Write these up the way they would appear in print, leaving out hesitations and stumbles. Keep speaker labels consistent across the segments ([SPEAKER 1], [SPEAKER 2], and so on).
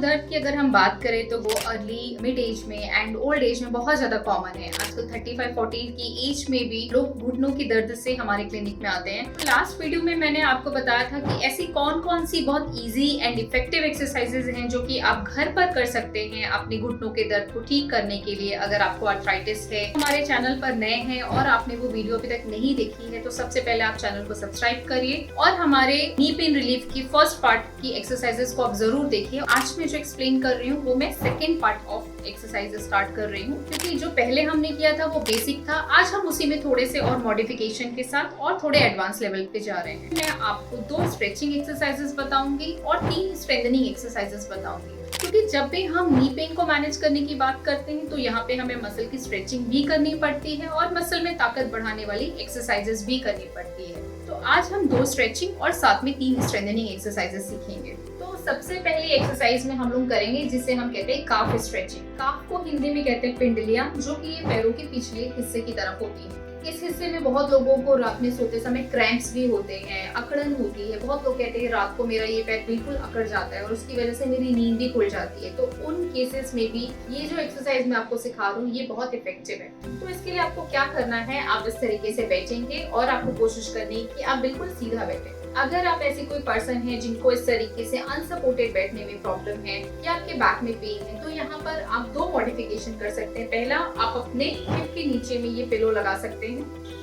[SPEAKER 1] दर्द की अगर हम बात करें तो वो अर्ली मिड एज में एंड ओल्ड एज में बहुत ज्यादा कॉमन है। आजकल 35-40 की एज में भी लोग घुटनों की दर्द से हमारे क्लिनिक में आते हैं। तो लास्ट वीडियो में मैंने आपको बताया था कि ऐसी कौन कौन सी बहुत इजी एंड इफेक्टिव एक्सरसाइजेज हैं जो कि आप घर पर कर सकते हैं अपने घुटनों के दर्द को ठीक करने के लिए। अगर आपको आर्थराइटिस है, हमारे चैनल पर नए हैं और आपने वो वीडियो अभी तक नहीं देखी है तो सबसे पहले आप चैनल को सब्सक्राइब करिए और हमारे नी पेन रिलीफ की फर्स्ट पार्ट की एक्सरसाइजेस को आप जरूर देखिए। आज मैं जो एक्सप्लेन कर रही हूँ वो मैं second part of exercises start कर रही हूँ, क्योंकि जो पहले हमने किया था वो बेसिक था। आज हम उसी में थोड़े से और मॉडिफिकेशन के साथ और थोड़े एडवांस लेवल पे जा रहे हैं। मैं आपको 2 स्ट्रेचिंग एक्सरसाइजेस बताऊंगी और 3 स्ट्रेंथनिंग एक्सरसाइजेस बताऊंगी, क्योंकि जब भी हम नी पेन को मैनेज करने की बात करते हैं तो यहाँ पे हमें मसल की स्ट्रेचिंग भी करनी पड़ती है और मसल में ताकत बढ़ाने वाली एक्सरसाइजेस भी करनी पड़ती है। तो आज हम 2 स्ट्रेचिंग और साथ में 3 स्ट्रेंथनिंग एक्सरसाइजेस सीखेंगे। तो सबसे पहली एक्सरसाइज में हम लोग करेंगे जिसे हम कहते हैं काफ स्ट्रेचिंग। काफ को हिंदी में कहते हैं पिंडलियां, जो कि ये पैरों के पिछले हिस्से की तरफ होती है। इस हिस्से में बहुत लोगों को रात में सोते समय क्रैम्प्स भी होते हैं, अकड़न होती है। बहुत लोग कहते हैं रात को मेरा ये पैर बिल्कुल अकड़ जाता है और उसकी वजह से मेरी नींद भी खुल जाती है। तो उन केसेस में भी ये जो एक्सरसाइज मैं आपको सिखा रही हूँ ये बहुत इफेक्टिव है। तो इसके लिए आपको क्या करना है, आप इस तरीके से बैठेंगे और आपको कोशिश करनी है कि आप बिल्कुल सीधा बैठे। अगर आप ऐसी कोई पर्सन है जिनको इस तरीके से अनसपोर्टेड बैठने में प्रॉब्लम है या आपके बैक में पेन है, तो यहाँ पर आप 2 मॉडिफिकेशन कर सकते हैं। पहला, आप अपने हिप के नीचे में ये पिलो लगा सकते हैं।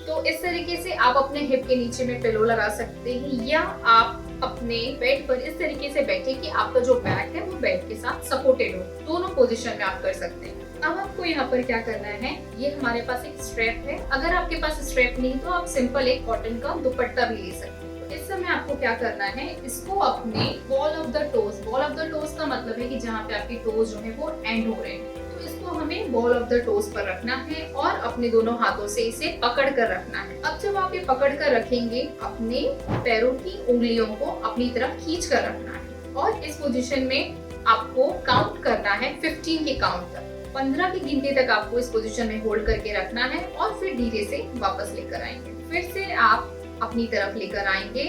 [SPEAKER 1] तो इस तरीके से आप अपने हिप के नीचे में पिलो लगा सकते हैं, या आप अपने बेड पर इस तरीके से बैठे कि आपका जो बैक है वो बेड के साथ सपोर्टेड हो। दोनों पोजीशन में आप कर सकते हैं। अब आपको यहाँ पर क्या करना है, ये हमारे पास एक स्ट्रैप है। अगर आपके पास स्ट्रैप नहीं तो आप सिंपल एक कॉटन का दुपट्टा भी ले सकते हैं। इस समय आपको क्या करना है, इसको अपने बॉल ऑफ द टोज का मतलब है कि जहाँ पे आपकी टोज जो है वो एंड हो रहे हैं, तो इसको हमें बॉल ऑफ द टोज पर रखना है और अपने दोनों हाथों से इसे पकड़ कर रखना है। अब जब आप ये पकड़ कर रखेंगे, अपने पैरों की उंगलियों को अपनी तरफ खींच कर रखना है और इस पोजीशन में आपको काउंट करना है 15 के काउंट तक। 15 की गिनती तक आपको इस पोजीशन में होल्ड करके रखना है और फिर धीरे से वापस लेकर आएंगे। फिर से आप अपनी तरफ लेकर आएंगे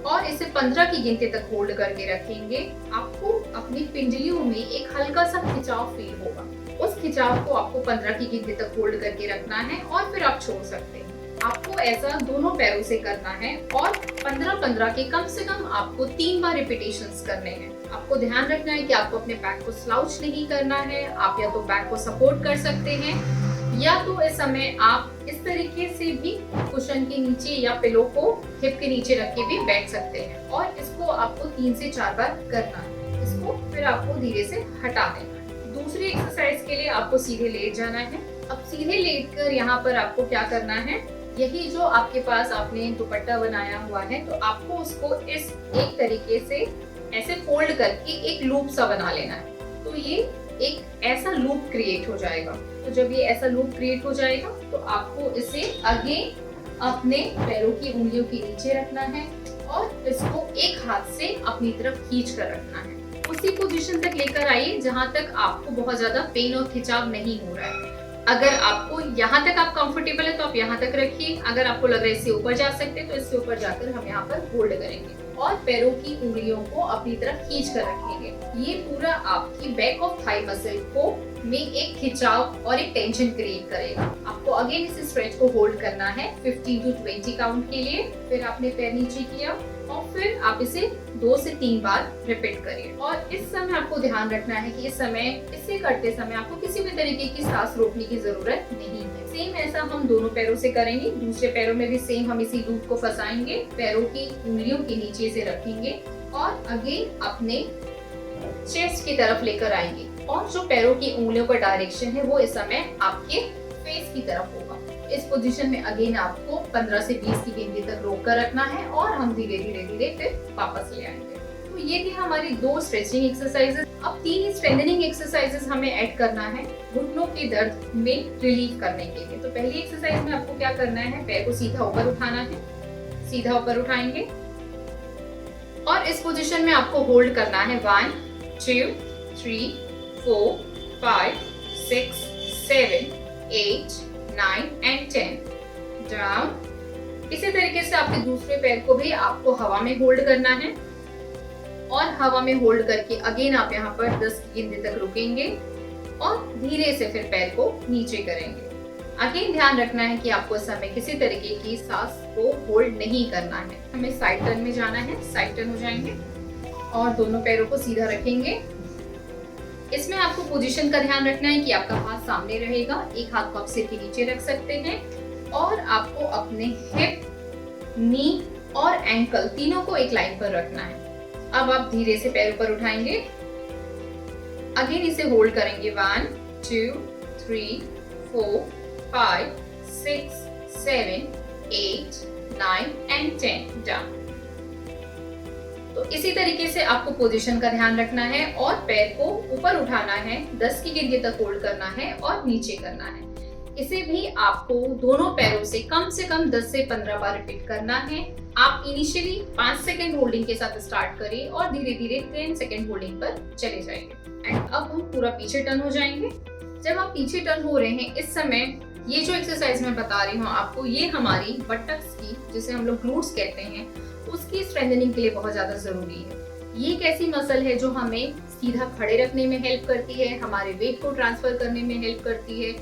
[SPEAKER 1] और इसे 15 की गिनती तक होल्ड करके रखेंगे। आपको अपनी पिंडलियों में एक हल्का सा खिंचाव फील होगा। उस खिंचाव को आपको 15 की गिनती तक होल्ड करके रखना है और फिर आप छोड़ सकते हैं। आपको ऐसा दोनों पैरों से करना है और 15-15 के कम से कम आपको 3 बार रिपीटेशंस करने हैं। आपको ध्यान रखना है कि आपको अपने बैक को स्लाउच नहीं करना है। आप या तो बैक को सपोर्ट कर सकते हैं या तो इस समय आप इस तरीके से भी कुशन के नीचे या पिलो को हिप के नीचे रख के भी बैठ सकते हैं और इसको आपको 3 से 4 बार करना है। इसको फिर आपको धीरे से हटा देना है। दूसरी एक्सरसाइज के लिए आपको सीधे लेट जाना है। अब सीधे लेट कर यहाँ पर आपको क्या करना है, यही जो आपके पास आपने दुपट्टा बनाया हुआ है तो आपको उसको इस एक तरीके से ऐसे फोल्ड करके एक लूप सा बना लेना है। तो ये एक ऐसा लूप क्रिएट हो जाएगा। तो जब ये ऐसा लूप क्रिएट हो जाएगा तो आपको इसे आगे अपने पैरों की उंगलियों के नीचे रखना है और इसको एक हाथ से अपनी तरफ खींच कर रखना है। उसी पोजीशन तक लेकर आइए जहां तक आपको बहुत ज्यादा पेन और खिंचाव नहीं हो रहा है। अगर आपको यहाँ तक आप कंफर्टेबल है तो आप यहाँ तक रखिए। अगर आपको लग रहा है इससे ऊपर जा सकते हैं तो इससे ऊपर जाकर हम यहाँ पर होल्ड करेंगे और पैरों की उंगलियों को अपनी तरफ खींच कर रखेंगे। ये पूरा आपकी बैक ऑफ थाई मसल को में एक खिंचाव और एक टेंशन क्रिएट करेगा। आपको अगेन इस स्ट्रेच को होल्ड करना है 15 to 20 काउंट के लिए। फिर आपने पैर नीचे किया और फिर आप इसे 2 से 3 बार रिपीट करिए। और इस समय आपको ध्यान रखना है कि इसे करते समय आपको किसी भी तरीके की सांस रोकने की जरूरत नहीं है। सेम ऐसा हम दोनों पैरों से करेंगे। दूसरे पैरों में भी सेम हम इसी लूप को फंसाएंगे, पैरों की उंगलियों के नीचे से रखेंगे और अगेन अपने चेस्ट की तरफ लेकर आएंगे और जो पैरों की उंगलियों का डायरेक्शन है वो इस समय आपके फेस की तरफ होगा। इस पोजीशन में अगेन आपको 15 से 20 की गिनती तक रोक कर रखना है और हम धीरे धीरे फिर वापस ले आएंगे। तो ये थी हमारी 2 स्ट्रेचिंग एक्सरसाइजेस। अब 3 स्ट्रेंथनिंग एक्सरसाइजेस हमें ऐड करना है घुटनों के दर्द में रिलीफ करने के लिए। तो पहली एक्सरसाइज में आपको क्या करना है, पैर को सीधा ऊपर उठाना है। सीधा ऊपर उठाएंगे और इस पोजीशन में आपको होल्ड करना है 1 2 3 4 5 6 7 8 9 and 10 डाउन। इसी तरीके से आपके दूसरे पैर को भी आपको हवा में होल्ड करना है और हवा में होल्ड करके अगेन आप यहाँ पर 10 की गिनती तक रुकेंगे और धीरे से फिर पैर को नीचे करेंगे। अगेन ध्यान रखना है कि आपको इस समय किसी तरीके की सांस को होल्ड नहीं करना है। हमें साइड टर्न में जाना है, साइड टर्न हो जाएंगे और दोनों पैरों को सीधा रखेंगे। इसमें आपको पोजीशन का ध्यान रखना है कि आपका हाथ सामने रहेगा, एक हाथ को आप सिर के नीचे रख सकते हैं और आपको अपने हिप, नी और एंकल तीनों को एक लाइन पर रखना है। अब आप धीरे से पैर ऊपर उठाएंगे, अगेन इसे होल्ड करेंगे 1 2 3 4 5 6 7 8 9 एंड 10 डाउन। तो इसी तरीके से आपको पोजीशन का ध्यान रखना है और पैर को ऊपर उठाना है, 10 की गिनती तक होल्ड करना है और नीचे करना है। इसे भी आपको दोनों पैरों से कम 10 से 15 बार रिपीट करना है। आप इनिशियली 5 सेकेंड होल्डिंग के साथ स्टार्ट करें और धीरे धीरे 10 सेकेंड होल्डिंग पर चले जाएंगे। एंड अब हम पूरा पीछे टर्न हो जाएंगे। जब आप पीछे टर्न हो रहे हैं, इस समय ये जो एक्सरसाइज मैं बता रही हूँ आपको, ये हमारी बटक्स की, जिसे हम लोग ग्लूट्स कहते हैं, उसकी स्ट्रेंथनिंग के लिए बहुत ज्यादा जरूरी है। ये एक ऐसी मसल है जो हमें सीधा खड़े रखने में हेल्प करती है, हमारे वेट को ट्रांसफर करने में हेल्प करती है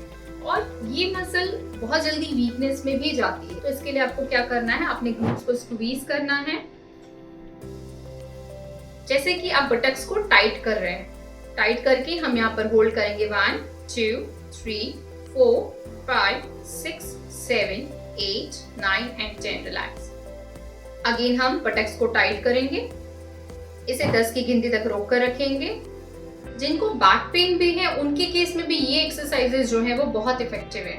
[SPEAKER 1] और ये मसल बहुत जल्दी वीकनेस में भी जाती है। तो इसके लिए आपको क्या करना है, अपने ग्लूट्स को स्क्वीज करना है, जैसे कि आप बटक्स को टाइट कर रहे हैं। टाइट करके हम यहाँ पर होल्ड करेंगे 1 2 3 4 5 6 7 8 9 एंड 10। रिलैक्स। अगेन हम बटक्स को टाइट करेंगे, इसे 10 की गिनती तक रोक कर रखेंगे। जिनको बैक पेन भी है उनके केस में भी ये एक्सरसाइजेस जो है वो बहुत इफेक्टिव है।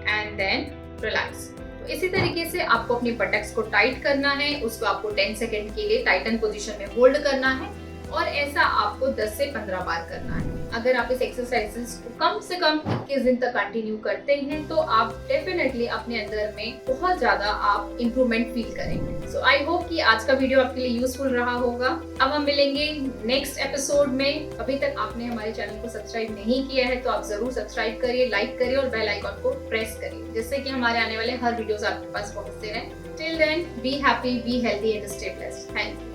[SPEAKER 1] And then relax. तो इसी तरीके से आपको अपनी बटक्स को टाइट करना है, उसको आपको 10 सेकेंड के लिए टाइटन पोजीशन में होल्ड करना है और ऐसा आपको 10 से 15 बार करना है। अगर आप इस एक्सरसाइजेस को कम से कम 21 दिन तक कंटिन्यू करते हैं तो आप डेफिनेटली अपने अंदर में बहुत ज्यादा आप इम्प्रूवमेंट फील करेंगे। सो आई होप कि आज का वीडियो आपके लिए यूजफुल रहा होगा। अब हम मिलेंगे नेक्स्ट एपिसोड में। अभी तक आपने हमारे चैनल को सब्सक्राइब नहीं किया है तो आप जरूर सब्सक्राइब करिए, लाइक करिए और बेल आइकॉन को प्रेस करिए, जिससे कि हमारे आने वाले हर वीडियोस आपके पास पहुंचते रहें। Till then, be happy, be healthy and stay blessed. Thank you.